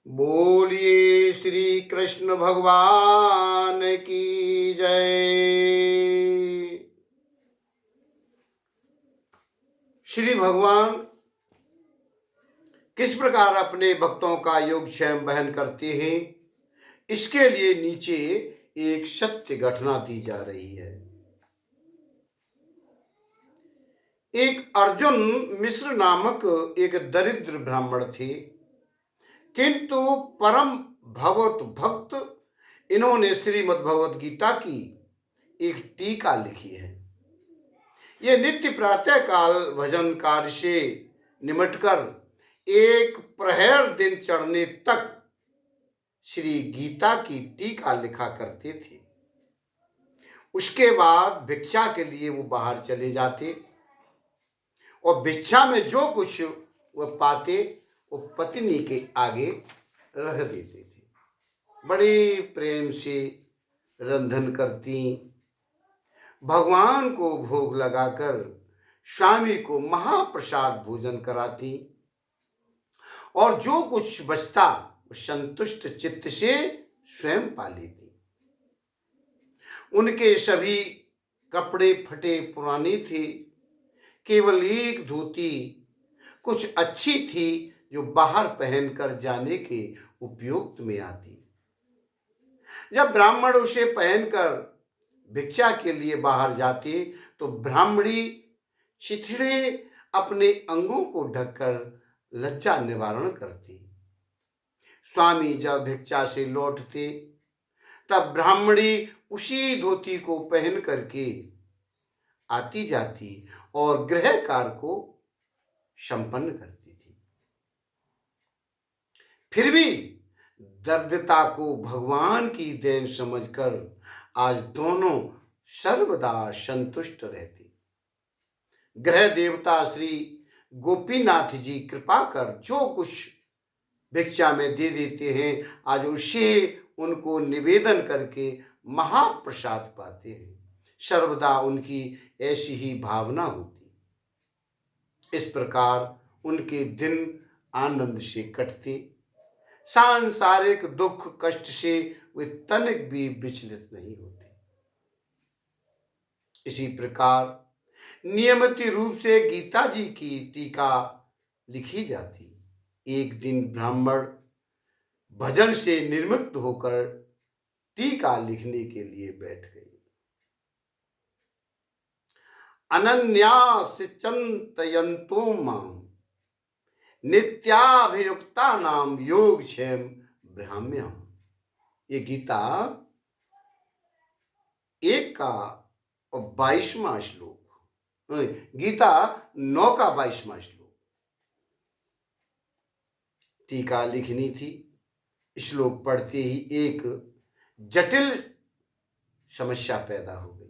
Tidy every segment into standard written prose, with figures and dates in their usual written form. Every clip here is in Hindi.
बोलिए श्री कृष्ण भगवान की जय। श्री भगवान किस प्रकार अपने भक्तों का योगक्षेम बहन करते हैं, इसके लिए नीचे एक सत्य घटना दी जा रही है। एक अर्जुन मिश्र नामक एक दरिद्र ब्राह्मण थे, किंतु परम भगवत भक्त इन्होंने श्रीमद् भगवत गीता की एक टीका लिखी है। ये नित्य प्रातः काल भजन कार्य से निमटकर एक प्रहर दिन चढ़ने तक श्री गीता की टीका लिखा करते थे। उसके बाद भिक्षा के लिए वो बाहर चले जाते और भिक्षा में जो कुछ वह पाते वो पत्नी के आगे रख देते थे। बड़े प्रेम से रंधन करती, भगवान को भोग लगाकर स्वामी को महाप्रसाद भोजन कराती और जो कुछ बचता संतुष्ट चित्त से स्वयं पा लेती। उनके सभी कपड़े फटे पुराने थे, केवल एक धोती कुछ अच्छी थी जो बाहर पहनकर जाने के उपयुक्त में आती। जब ब्राह्मण उसे पहनकर भिक्षा के लिए बाहर जाते तो ब्राह्मणी चिथड़े अपने अंगों को ढककर लज्जा निवारण करती। स्वामी जब भिक्षा से लौटते तब ब्राह्मणी उसी धोती को पहन करके आती जाती और गृह कार्य को संपन्न करती थी। फिर भी दरिद्रता को भगवान की देन समझकर आज दोनों सर्वदा संतुष्ट रहती। गृह देवता श्री गोपीनाथ जी कृपा कर जो कुछ भिक्षा में दे देते हैं, आज उसे उनको निवेदन करके महाप्रसाद पाते हैं। सर्वदा उनकी ऐसी ही भावना होती। इस प्रकार उनके दिन आनंद से कटते, सांसारिक दुख कष्ट से वे तनिक भी विचलित नहीं होते। इसी प्रकार नियमित रूप से गीता जी की टीका लिखी जाती। एक दिन ब्राह्मण भजन से निर्मुक्त होकर टीका लिखने के लिए बैठ गए। अनन्यास चिंतयन्तो माम नित्याभियुक्ता नाम योगक्षेम ब्राह्म्यहम्। ये गीता 1 का 22वां श्लोक, गीता 9 का 22वां श्लोक। टीका लिखनी थी। श्लोक पढ़ते ही एक जटिल समस्या पैदा हो गई।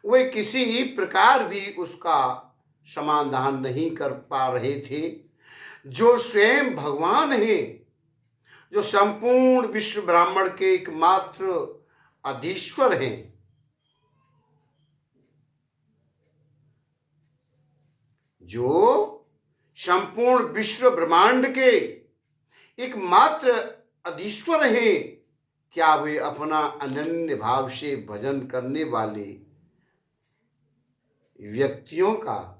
वे किसी प्रकार भी उसका समाधान नहीं कर पा रहे थे। जो स्वयं भगवान है, जो संपूर्ण विश्व ब्राह्मण के एकमात्र अधीश्वर हैं, जो संपूर्ण विश्व ब्रह्मांड के एकमात्र अधीश्वर हैं, क्या वे अपना अनन्य भाव से भजन करने वाले व्यक्तियों का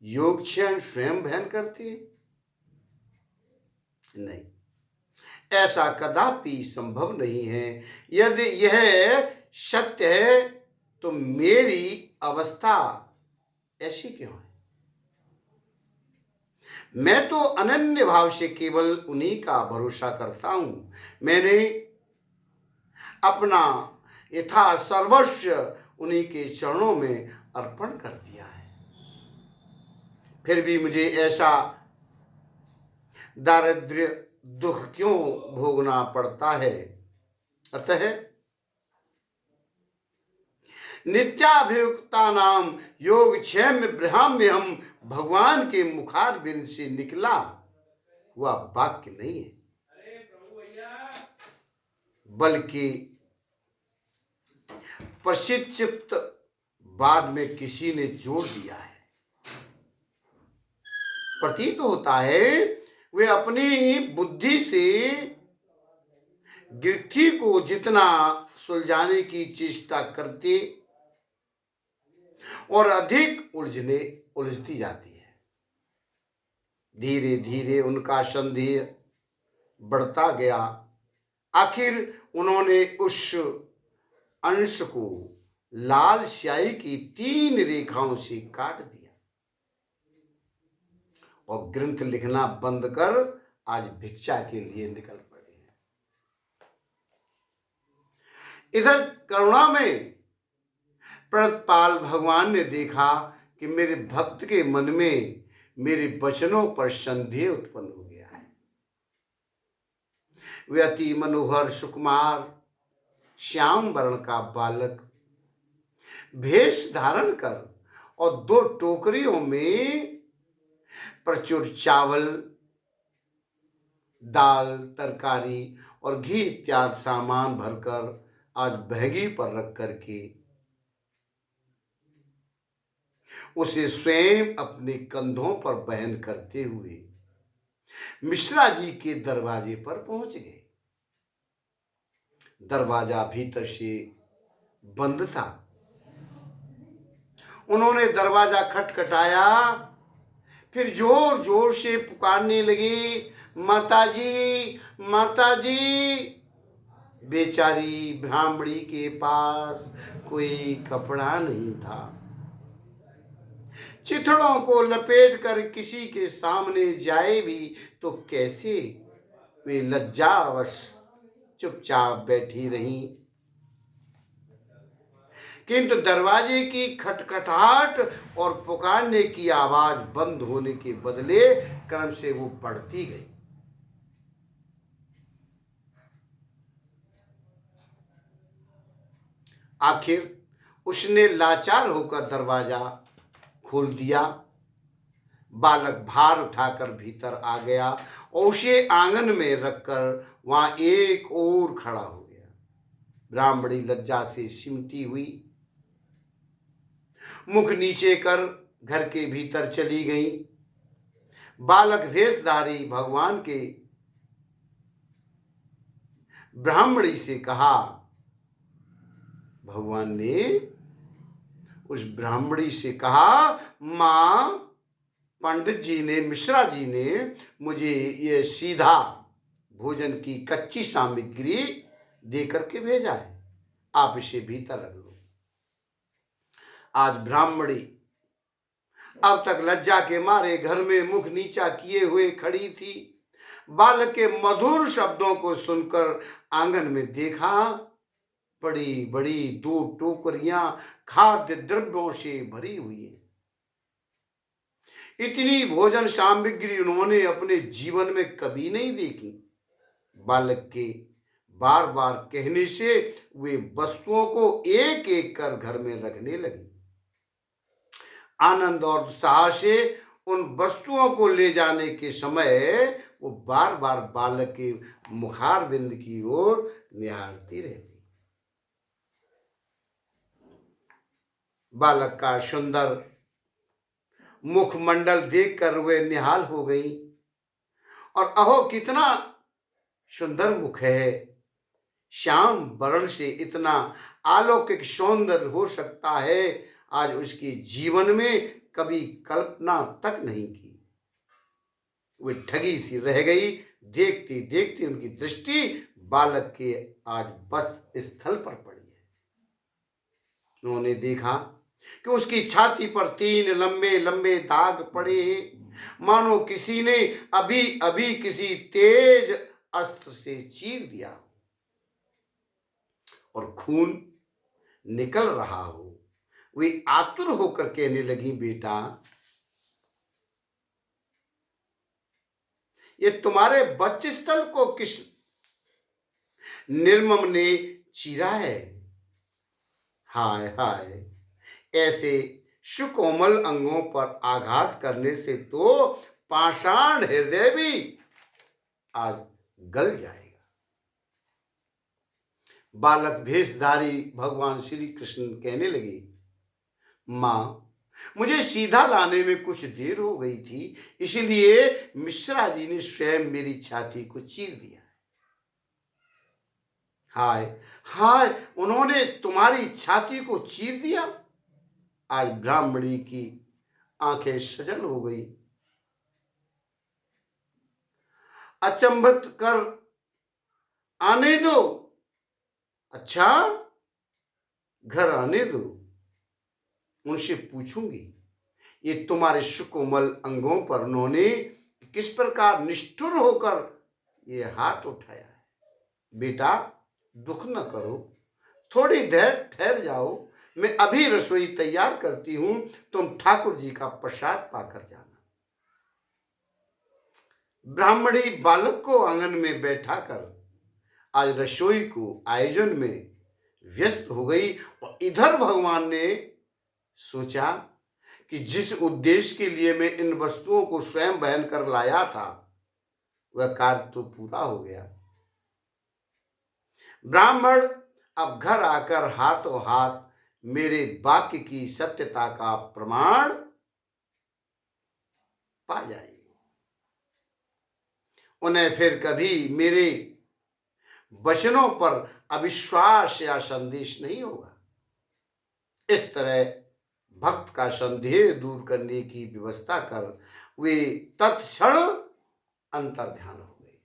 योगक्षेम स्वयं बहन करते हैं? नहीं, ऐसा कदापि संभव नहीं है। यदि यह सत्य है तो मेरी अवस्था ऐसी क्यों है? मैं तो अनन्य भाव से केवल उन्हीं का भरोसा करता हूं। मैंने अपना यथा सर्वस्व उन्हीं के चरणों में अर्पण कर दिया है। फिर भी मुझे ऐसा दारिद्र्य दुख क्यों भोगना पड़ता है? अतः नित्याभियुक्ता नाम योगक्षेम ब्राह्म्यहम् भगवान के मुखारबिंद से निकला हुआ वाक्य नहीं है, बल्कि प्रशिक्षित बाद में किसी ने जोड़ दिया है। प्रतीत होता है वे अपनी बुद्धि से गिरथी को जितना सुलझाने की चेष्टा करते और अधिक उलझती जाती है। धीरे धीरे उनका संदेह बढ़ता गया। आखिर उन्होंने उस अंश को लाल स्याही की 3 रेखाओं से काट दिया और ग्रंथ लिखना बंद कर आज भिक्षा के लिए निकल पड़े हैं। इधर करुणा में प्रतपाल भगवान ने देखा कि मेरे भक्त के मन में मेरे वचनों पर संदेह उत्पन्न हो गया है। वे अति मनोहर सुकुमार श्याम वर्ण का बालक भेष धारण कर और 2 टोकरियों में प्रचुर चावल, दाल, तरकारी और घी इत्यादि सामान भरकर आज बहगी पर रख करके उसे स्वयं अपने कंधों पर बहन करते हुए मिश्रा जी के दरवाजे पर पहुंच गए। दरवाजा भीतर से बंद था। उन्होंने दरवाजा खटखटाया, फिर जोर जोर से पुकारने लगी, माताजी, माताजी। बेचारी ब्राह्मणी के पास कोई कपड़ा नहीं था। चिथड़ों को लपेट कर किसी के सामने जाए भी तो कैसे? वे लज्जावश चुपचाप बैठी रहीं। किंतु दरवाजे की खटखटाहट और पुकारने की आवाज बंद होने के बदले क्रम से वो बढ़ती गई। आखिर उसने लाचार होकर दरवाजा खोल दिया। बालक भार उठाकर भीतर आ गया और उसे आंगन में रखकर वहां एक ओर खड़ा हो गया। ब्राह्मणी लज्जा से सिमटी हुई मुख नीचे कर घर के भीतर चली गई। बालक भेषधारी भगवान के ब्राह्मणी से कहा, भगवान ने उस ब्राह्मणी से कहा, मां, पंडित जी ने, मिश्रा जी ने मुझे ये सीधा भोजन की कच्ची सामग्री देकर के भेजा है, आप इसे भीतर रख लो। आज ब्राह्मणी अब तक लज्जा के मारे घर में मुख नीचा किए हुए खड़ी थी। बालक के मधुर शब्दों को सुनकर आंगन में देखा, बड़ी बड़ी 2 टोकरियां खाद्य द्रव्यों से भरी हुई है। इतनी भोजन सामग्री उन्होंने अपने जीवन में कभी नहीं देखी। बालक के बार बार कहने से वे वस्तुओं को एक एक कर घर में रखने लगी। आनंद और उत्साह से उन वस्तुओं को ले जाने के समय वो बार बार बालक के मुखारविंद की ओर निहारती रहती। बालक का सुंदर मुखमंडल देखकर वे निहाल हो गई और अहो कितना सुंदर मुख है। श्याम वर्ण से इतना अलौकिक सौंदर्य हो सकता है, आज उसके जीवन में कभी कल्पना तक नहीं की। वे ठगी सी रह गई। देखते देखते उनकी दृष्टि बालक के आज बस स्थल पर पड़ी है। उन्होंने देखा कि उसकी छाती पर 3 लंबे लंबे दाग पड़े हैं, मानो किसी ने अभी अभी किसी तेज अस्त्र से चीर दिया और खून निकल रहा हो। वे आतुर होकर कहने लगी, बेटा, ये तुम्हारे वक्षस्थल को किस निर्मम ने चीरा है? हाय हाय, ऐसे सुकोमल अंगों पर आघात करने से तो पाषाण हृदय भी आज गल जाएगा। बालक भेषधारी भगवान श्री कृष्ण कहने लगे, मां, मुझे सीधा लाने में कुछ देर हो गई थी, इसलिए मिश्रा जी ने स्वयं मेरी छाती को चीर दिया। हाय हाय, उन्होंने तुम्हारी छाती को चीर दिया। आज ब्राह्मणी की आंखें सजल हो गई। अचंभित कर आने दो। अच्छा, घर आने दो, उनसे पूछूंगी ये तुम्हारे सुकोमल अंगों पर उन्होंने किस प्रकार निष्ठुर होकर ये हाथ उठाया है। बेटा, दुख न करो, थोड़ी देर ठहर जाओ, मैं अभी रसोई तैयार करती हूं, तुम ठाकुर जी का प्रसाद पाकर जाना। ब्राह्मणी बालक को आंगन में बैठा कर आज रसोई को आयोजन में व्यस्त हो गई, और इधर भगवान ने सोचा कि जिस उद्देश्य के लिए मैं इन वस्तुओं को स्वयं बहन कर लाया था, वह कार्य तो पूरा हो गया। ब्राह्मण अब घर आकर हाथों हाथ मेरे वाक्य की सत्यता का प्रमाण पा जाएगी। उन्हें फिर कभी मेरे वचनों पर अविश्वास या संदेश नहीं होगा। इस तरह भक्त का संदेह दूर करने की व्यवस्था कर वे तत्क्षण अंतर ध्यान हो गए।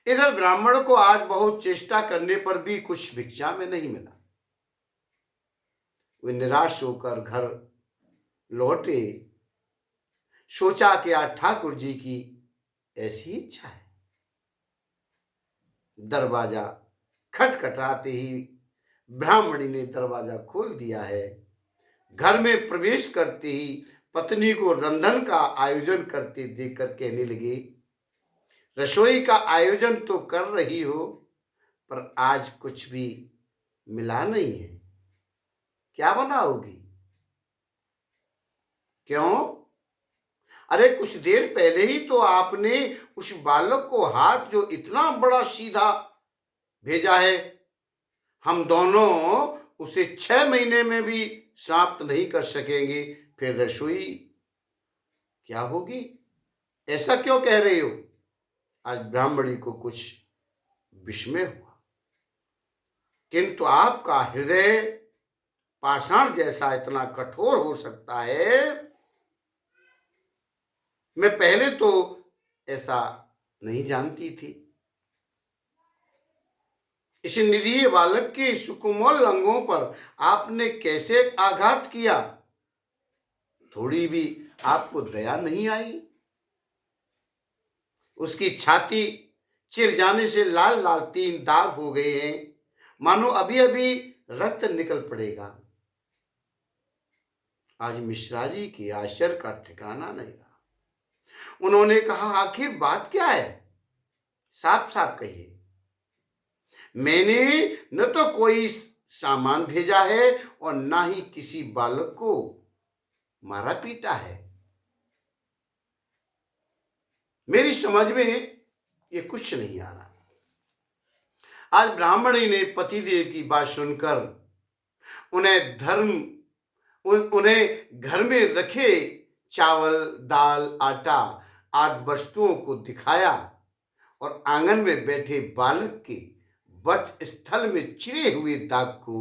इधर ब्राह्मण को आज बहुत चेष्टा करने पर भी कुछ भिक्षा में नहीं मिला। वे निराश होकर घर लौटे। सोचा कि आज ठाकुर जी की ऐसी इच्छा है। दरवाजा खटखटाते ही ब्राह्मणी ने दरवाजा खोल दिया है। घर में प्रवेश करते ही पत्नी को रंधन का आयोजन करते देखकर कहने लगे, रसोई का आयोजन तो कर रही हो, पर आज कुछ भी मिला नहीं है, क्या बनाओगी? क्यों? अरे कुछ देर पहले ही तो आपने उस बालक को हाथ जो इतना बड़ा सीधा भेजा है, हम दोनों उसे 6 महीने में भी समाप्त नहीं कर सकेंगे, फिर रसोई क्या होगी? ऐसा क्यों कह रहे हो? आज ब्राह्मणी को कुछ विस्मय हुआ, किंतु आपका हृदय पाषाण जैसा इतना कठोर हो सकता है, मैं पहले तो ऐसा नहीं जानती थी। इस निरीह बालक के सुकोमल अंगों पर आपने कैसे आघात किया? थोड़ी भी आपको दया नहीं आई? उसकी छाती चिर जाने से लाल लाल 3 दाग हो गए हैं, मानो अभी अभी रक्त निकल पड़ेगा। आज मिश्रा जी के आश्चर्य का ठिकाना नहीं रहा। उन्होंने कहा, आखिर बात क्या है? साफ साफ कहिए। मैंने न तो कोई सामान भेजा है और ना ही किसी बालक को मारा पीटा है। मेरी समझ में ये कुछ नहीं आ रहा। आज ब्राह्मणी ने पतिदेव की बात सुनकर उन्हें घर में रखे चावल, दाल, आटा आदि वस्तुओं को दिखाया और आंगन में बैठे बालक के वक्ष स्थल में चिरे हुए दाग को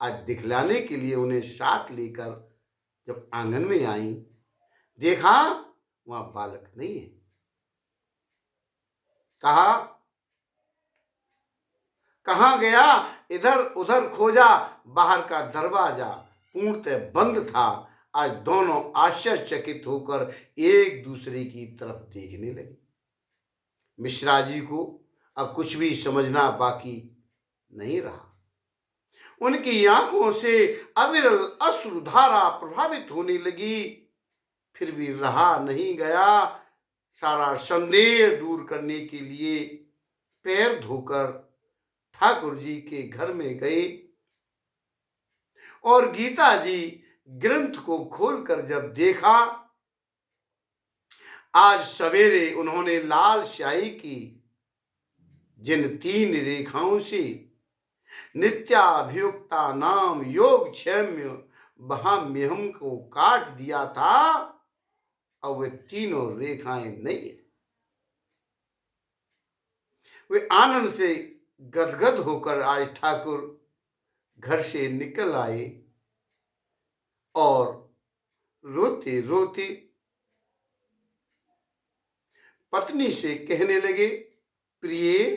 आज दिखलाने के लिए उन्हें साथ लेकर जब आंगन में आई, देखा वहां बालक नहीं है। कहा, कहां गया? इधर उधर खोजा, बाहर का दरवाजा पूर्णतः बंद था। आज दोनों आश्चर्यचकित होकर एक दूसरे की तरफ देखने लगे। मिश्रा जी को अब कुछ भी समझना बाकी नहीं रहा। उनकी आंखों से अविरल अश्रुधारा प्रभावित होने लगी। फिर भी रहा नहीं गया। सारा संदेह दूर करने के लिए पैर धोकर ठाकुर जी के घर में गए और गीता जी ग्रंथ को खोलकर जब देखा, आज सवेरे उन्होंने लाल स्याही की जिन 3 रेखाओं से नित्याभियुक्ता नाम योग क्षेम्य वहां मेहम को काट दिया था, अब वे तीनों रेखाएं नहीं है। वे आनंद से गदगद होकर आज ठाकुर घर से निकल आए और रोते रोते पत्नी से कहने लगे, प्रिय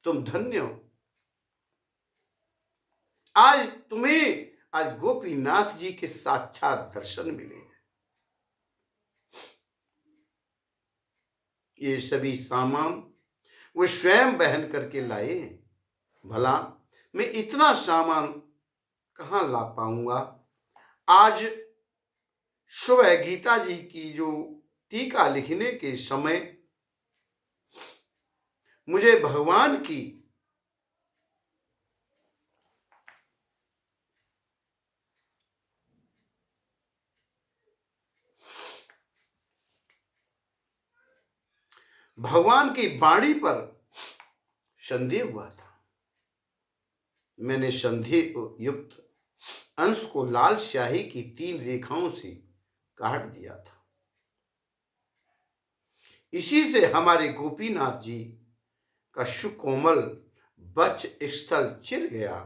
तुम धन्य हो, आज तुम्हें आज गोपीनाथ जी के साक्षात दर्शन मिले। ये सभी सामान वो स्वयं वहन करके लाए हैं। भला मैं इतना सामान कहां ला पाऊंगा। आज सुबह गीता जी की जो टीका लिखने के समय मुझे भगवान की वाणी पर संदेह हुआ था। मैंने संदेह युक्त अंश को लाल स्याही की 3 रेखाओं से काट दिया था। इसी से हमारे गोपीनाथ जी का सुकोमल वक्ष स्थल चिर गया।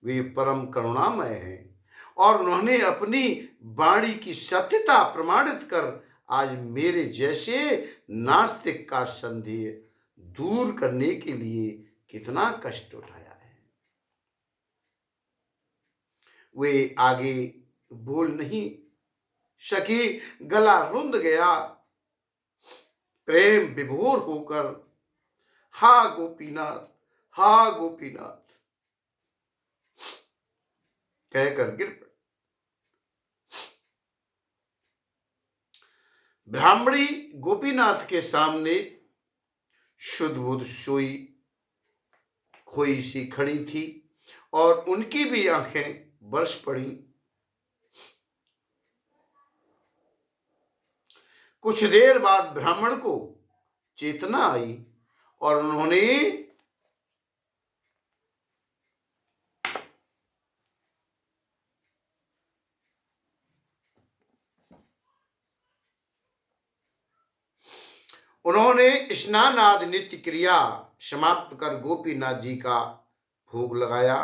वे परम करुणामय हैं और उन्होंने अपनी वाणी की सत्यता प्रमाणित कर आज मेरे जैसे नास्तिक का संदेह दूर करने के लिए कितना कष्ट उठाया है। वे आगे बोल नहीं सकी, गला रुंध गया। प्रेम विभोर होकर हा गोपीनाथ, हा गोपीनाथ कहकर गिर पड़े। ब्राह्मणी गोपीनाथ के सामने शुद्ध बुद्ध सोई खोई सी खड़ी थी और उनकी भी आंखें बरस पड़ी। कुछ देर बाद ब्राह्मण को चेतना आई और उन्होंने स्नान आदि नित्य क्रिया समाप्त कर गोपीनाथ जी का भोग लगाया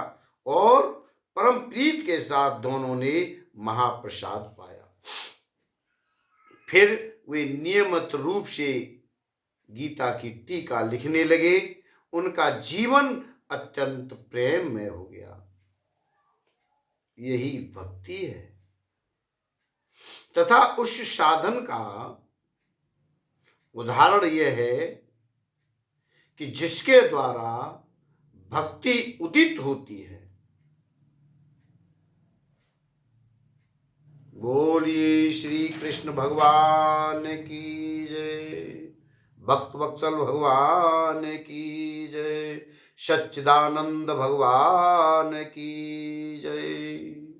और परम प्रीत के साथ दोनों ने महाप्रसाद पाया। फिर वे नियमित रूप से गीता की टीका लिखने लगे। उनका जीवन अत्यंत प्रेम में हो गया। यही भक्ति है तथा उस साधन का उदाहरण यह है कि जिसके द्वारा भक्ति उदित होती है। बोलिए श्री कृष्ण भगवान की जय, भक्त वत्सल भगवान की जय, सच्चिदानंद भगवान की जय।